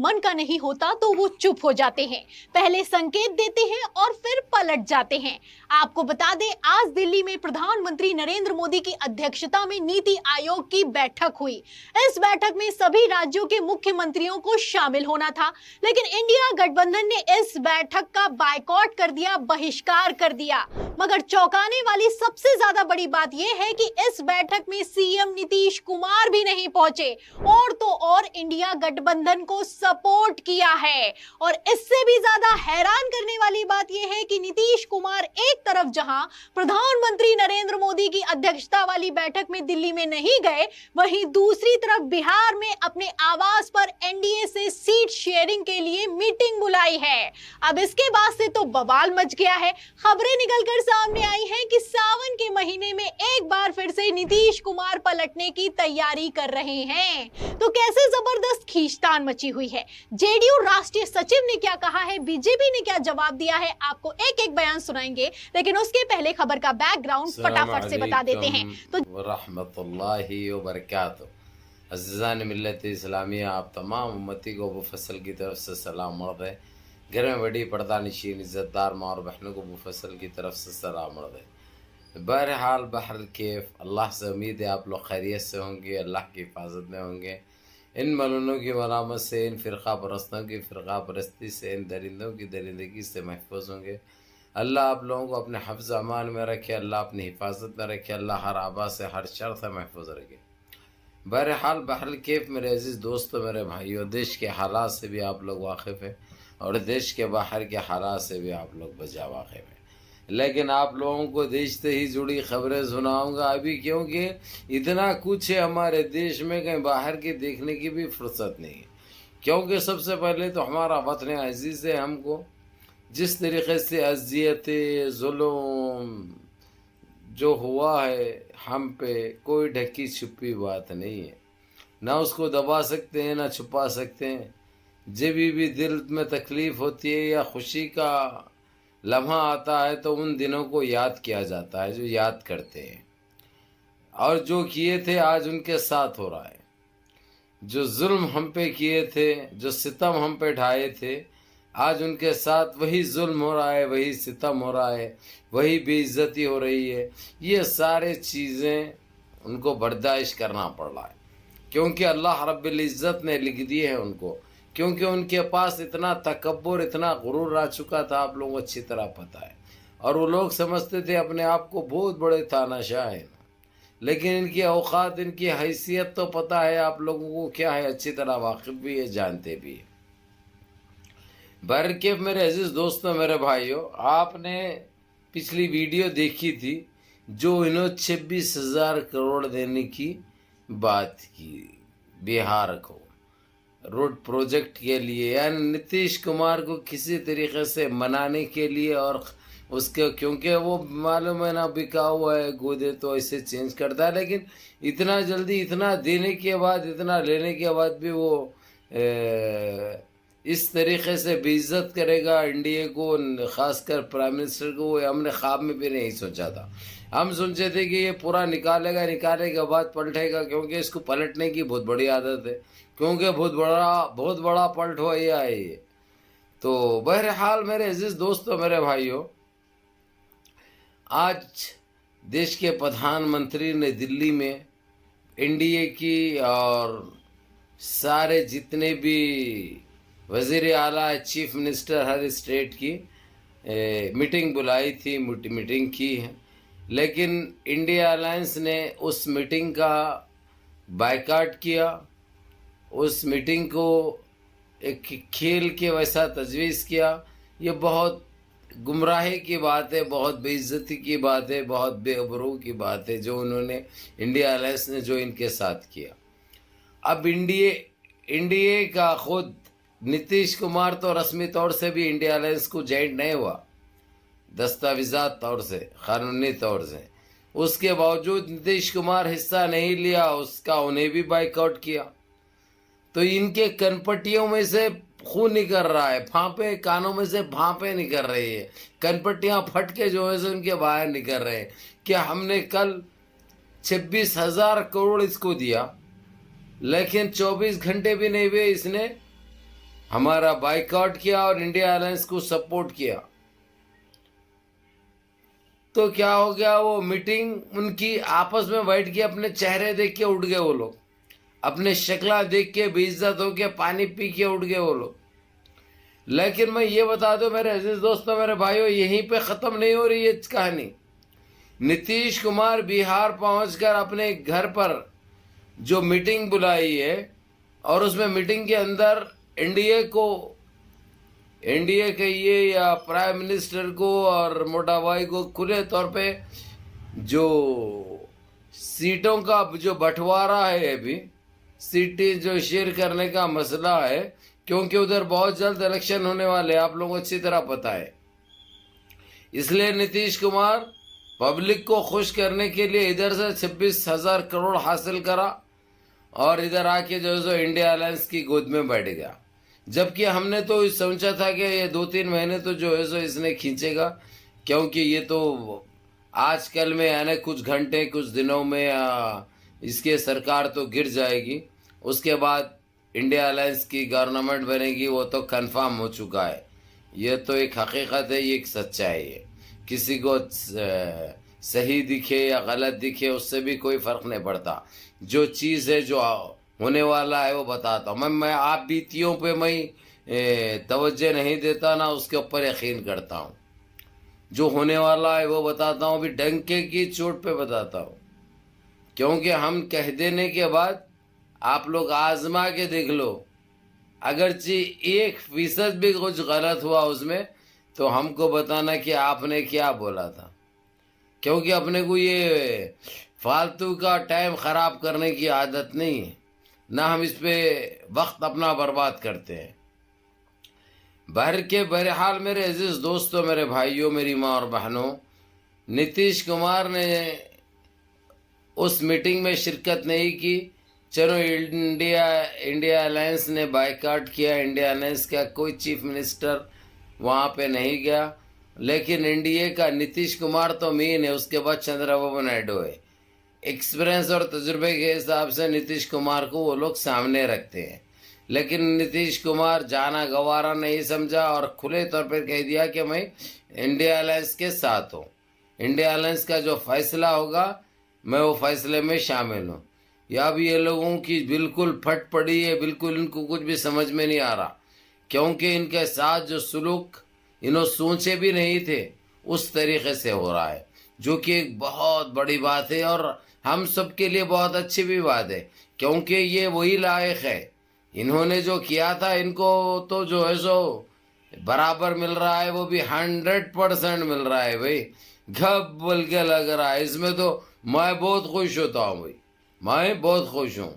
मन का नहीं होता तो वो चुप हो जाते हैं, पहले संकेत देते हैं और फिर पलट जाते हैं। आपको बता दें, आज दिल्ली में प्रधानमंत्री नरेंद्र मोदी की अध्यक्षता में नीति आयोग की बैठक हुई। इस बैठक में सभी राज्यों के मुख्यमंत्रियों को शामिल होना था, लेकिन इंडिया गठबंधन ने इस बैठक का बायकॉट कर दिया, बहिष्कार कर दिया। मगर चौंकाने वाली सबसे ज्यादा बड़ी बात यह है कि इस बैठक में सीएम नीतीश कुमार भी नहीं पहुंचे, और तो और इंडिया गठबंधन को सपोर्ट किया है। और इससे भी ज्यादा हैरान करने वाली बात यह है कि नीतीश कुमार एक तरफ जहां प्रधानमंत्री नरेंद्र मोदी की अध्यक्षता वाली बैठक में दिल्ली में नहीं गए, वहीं दूसरी तरफ बिहार में अपने आवास पर एनडीए से सीट शेयरिंग के लिए मीटिंग बुलाई है। अब इसके बाद से तो बवाल मच गया है। खबरें निकलकर सामने आई हैं कि सावन के महीने में एक बार फिर से नीतीश कुमार पलटने की तैयारी कर रहे हैं। तो कैसे जबरदस्त खींचतान मची हुई है। जेडीयू राष्ट्रीय सचिव ने क्या कहा है, बीजेपी ने क्या जवाब दिया है, आपको एक एक बयान सुनाएंगे, लेकिन उसके पहले खबर का बैकग्राउंड फटाफट से बता देते हैं। तो रहमतुल्लाहि व बरकातहू। अज़ीज़ान मिल्लत इस्लामिया, आप तमाम उम्मती को अबू फसल की तरफ से सलाम मर्द है। घर में बड़ी पर्दा नशीन इज़्ज़तदार माँ और बहनों को अबू फसल की तरफ से सलाम मर्द है। बहरहाल बहर केफ, अल्लाह से उम्मीद है आप लोग खैरियत से होंगे, अल्लाह की हिफाजत में होंगे। इन मलूनों की मलामत से, इन फ़िरक़ा परस्तों की फ़िरक़ा परस्ती से, इन दरिंदों की दरिंदगी से महफूज होंगे। अल्लाह आप लोगों को अपने हफ्ज़ अमान में रखे, अल्लाह अपनी हिफाजत में रखे, अल्लाह हर आबा से, हर शर से महफूज रखे। बहरहाल बहरल केफ मेरे अज़ीज़ दोस्तों, मेरे भाइयों, देश के हालात से भी आप लोग वाकिफ़ हैं और देश के बाहर के हालात से भी आप लोग बजा वाकिफ़ हैं। लेकिन आप लोगों को देश से ही जुड़ी खबरें सुनाऊंगा अभी, क्योंकि इतना कुछ है हमारे देश में, कहीं बाहर की देखने की भी फुर्सत नहीं है। क्योंकि सबसे पहले तो हमारा वतन अज़ीज़ है, हमको जिस तरीक़े से अज़ियत ज़ुल्म जो हुआ है हम पे, कोई ढकी छुपी बात नहीं है। ना उसको दबा सकते हैं ना छुपा सकते हैं। जब भी दिल में तकलीफ़ होती है या खुशी का लम्हा आता है तो उन दिनों को याद किया जाता है, जो याद करते हैं। और जो किए थे आज उनके साथ हो रहा है। जो जुल्म हम पे किए थे, जो सितम हम पे ढाए थे, आज उनके साथ वही जुल्म हो रहा है, वही सितम हो रहा है, वही बेइज्जती हो रही है। ये सारे चीज़ें उनको बर्दाश्त करना पड़ रहा है, क्योंकि अल्लाह रब्बुल इज़्ज़त ने लिख दिए हैं उनको। क्योंकि उनके पास इतना तकब्बुर, इतना गुरूर आ चुका था, आप लोगों को अच्छी तरह पता है। और वो लोग समझते थे अपने आप को बहुत बड़े तानाशाह हैं, लेकिन इनकी औकात, इनकी हैसियत तो पता है आप लोगों को क्या है, अच्छी तरह वाकिफ़ भी है, जानते भी है। बहरकेफ मेरे अजीज़ दोस्तों, मेरे भाइयों, आपने पिछली वीडियो देखी थी जो इन्होंने 26,000 करोड़ देने की बात की बिहार को रोड प्रोजेक्ट के लिए, यानी नीतीश कुमार को किसी तरीके से मनाने के लिए। और उसके क्योंकि वो मालूम है ना, बिका हुआ है, गोदे तो ऐसे चेंज करता है। लेकिन इतना जल्दी, इतना देने के बाद, इतना लेने के बाद भी वो इस तरीके से बेइज्जत करेगा इंडिया को, ख़ासकर प्राइम मिनिस्टर को, वो हमने ख्वाब में भी नहीं सोचा था। हम सोचे थे कि ये पूरा निकालेगा, निकालने के बाद पलटेगा, क्योंकि इसको पलटने की बहुत बड़ी आदत है, क्योंकि बहुत बड़ा पलट हुआ है ये। तो बहरहाल मेरे अजीज़ दोस्तों, मेरे भाइयों, आज देश के प्रधानमंत्री ने दिल्ली में एनडीए की और सारे जितने भी वज़ीर आला, चीफ मिनिस्टर हर स्टेट की मीटिंग बुलाई थी, मीटिंग की है। लेकिन इंडिया अलायंस ने उस मीटिंग का बायकॉट किया। उस मीटिंग को एक खेल के वैसा तजवीज़ किया। ये बहुत गुमराही की बात है, बहुत बेइज्जती की बात है, बहुत बेअबरू की बात है जो उन्होंने, इंडिया अलायंस ने जो इनके साथ किया। अब इंडिया का खुद नीतीश कुमार तो रस्मी तौर से भी इंडिया अलायंस को ज्वाइन नहीं हुआ, दस्तावेज़ात तौर से, कानूनी तौर से। उसके बावजूद नीतीश कुमार हिस्सा नहीं लिया, उसका उन्हें भी बाइकआउट किया। तो इनके कनपट्टियों में से खून निकल रहा है, फांपे कानों में से भांपे निकल रही है, कनपट्टियाँ फट के जो है सो उनके बाहर निकल रहे हैं कि हमने कल 26,000 करोड़ इसको दिया, लेकिन 24 घंटे भी नहीं हुए इसने हमारा बाइकआउट किया और इंडिया अलायंस को सपोर्ट किया, तो क्या हो गया, वो मीटिंग उनकी आपस में बैठ के अपने चेहरे देख के उठ गए वो लोग, अपने शक्ला देख के बेइज्जत होके पानी पी के उठ गए वो लोग। लेकिन मैं ये बता दूं मेरे अजीज दोस्तों, मेरे भाइयों, यहीं पे ख़त्म नहीं हो रही है कहानी। नीतीश कुमार बिहार पहुंचकर अपने घर पर जो मीटिंग बुलाई है, और उसमें मीटिंग के अंदर एनडीए के ये या प्राइम मिनिस्टर को और मोटा भाई को खुले तौर पे जो सीटों का जो बंटवारा है, अभी सीटें जो शेयर करने का मसला है, क्योंकि उधर बहुत जल्द इलेक्शन होने वाले, आप लोगों को अच्छी तरह पता है। इसलिए नीतीश कुमार पब्लिक को खुश करने के लिए इधर से 26,000 करोड़ हासिल करा और इधर आके जो है सो इंडिया अलायंस की गोद में बैठ गया। जबकि हमने तो सोचा था कि ये 2-3 महीने तो जो है सो इसने खींचेगा, क्योंकि ये तो आजकल में यानी कुछ घंटे कुछ दिनों में इसके सरकार तो गिर जाएगी, उसके बाद इंडिया अलायंस की गवर्नमेंट बनेगी, वो तो कंफर्म हो चुका है। ये तो एक हकीकत है, ये एक सच्चाई है। किसी को सही दिखे या गलत दिखे उससे भी कोई फ़र्क नहीं पड़ता। जो चीज़ है, जो होने वाला है वो बताता हूँ मैं आप बीतियों पे मैं तवज्जो नहीं देता ना, उसके ऊपर यकीन करता हूँ। जो होने वाला है वो बताता हूँ, अभी डंके की चोट पे बताता हूँ, क्योंकि हम कह देने के बाद आप लोग आजमा के देख लो, अगरचे 1% भी कुछ गलत हुआ उसमें तो हमको बताना कि आपने क्या बोला था, क्योंकि अपने को ये फालतू का टाइम ख़राब करने की आदत नहीं है, ना हम इस पे वक्त अपना बर्बाद करते हैं। बहरहाल मेरे अजीज़ दोस्तों, मेरे भाइयों, मेरी माँ और बहनों, नीतीश कुमार ने उस मीटिंग में शिरकत नहीं की। चलो इंडिया अलायंस ने बाइकआउट किया, इंडिया अलायंस का कोई चीफ मिनिस्टर वहाँ पे नहीं गया, लेकिन एनडीए का नीतीश कुमार तो मेन है, उसके बाद चंद्रबाबू नायडू है। एक्सपीरियंस और तजुर्बे के हिसाब से नीतीश कुमार को वो लोग सामने रखते हैं, लेकिन नीतीश कुमार जाना गवारा नहीं समझा और खुले तौर पर कह दिया कि मैं इंडिया अलायंस के साथ हूँ, इंडिया अलायंस का जो फैसला होगा मैं वो फैसले में शामिल हूँ। या भी ये लोगों की बिल्कुल फट पड़ी है, बिल्कुल इनको कुछ भी समझ में नहीं आ रहा, क्योंकि इनके साथ जो सुलूक इन्होंने सोचे भी नहीं थे उस तरीके से हो रहा है, जो कि एक बहुत बड़ी बात है और हम सब के लिए बहुत अच्छी भी बात है, क्योंकि ये वही लायक है। इन्होंने जो किया था इनको तो जो है सो बराबर मिल रहा है, वो भी 100% मिल रहा है भाई, घब बोल के लग रहा है। इसमें तो मैं बहुत खुश होता हूँ भाई, मैं बहुत खुश हूँ,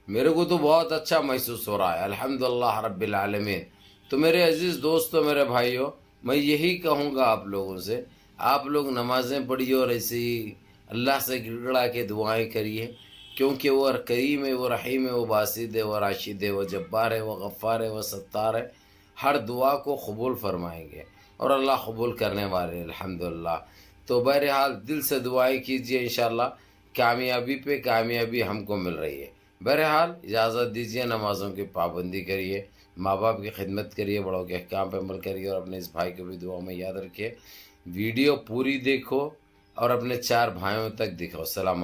मेरे को तो बहुत अच्छा महसूस हो रहा है, अल्हम्दुलिल्लाह रब्बिल आलमीन। तो मेरे अजीज़ दोस्तों, मेरे भाइयों, मैं यही कहूँगा आप लोगों से, आप लोग नमाज़ें पढ़िए और ऐसे ही अल्लाह से गिड़गड़ा के दुआएं करिए, क्योंकि वो करीम है, वो रहीम है, वो बासिद है, वो राशिद है, वो जब्बार है, वो गफ़ार है, वो सत्तार है। हर दुआ को कबूल फरमाएंगे और अल्लाह कबूल करने वाले अल्हम्दुलिल्लाह। तो बहरहाल दिल से दुआएं कीजिए, इंशाअल्लाह कामयाबी पे कामयाबी हमको मिल रही है। बहरहाल इजाज़त दीजिए, नमाज़ों की पाबंदी करिए, माँ बाप की खिदमत करिए, बड़ों के अहकाम पर अमल करिए और अपने इस भाई को भी दुआ में याद रखिए। वीडियो पूरी देखो और अपने 4 भाइयों तक दिखाओ। सलाम।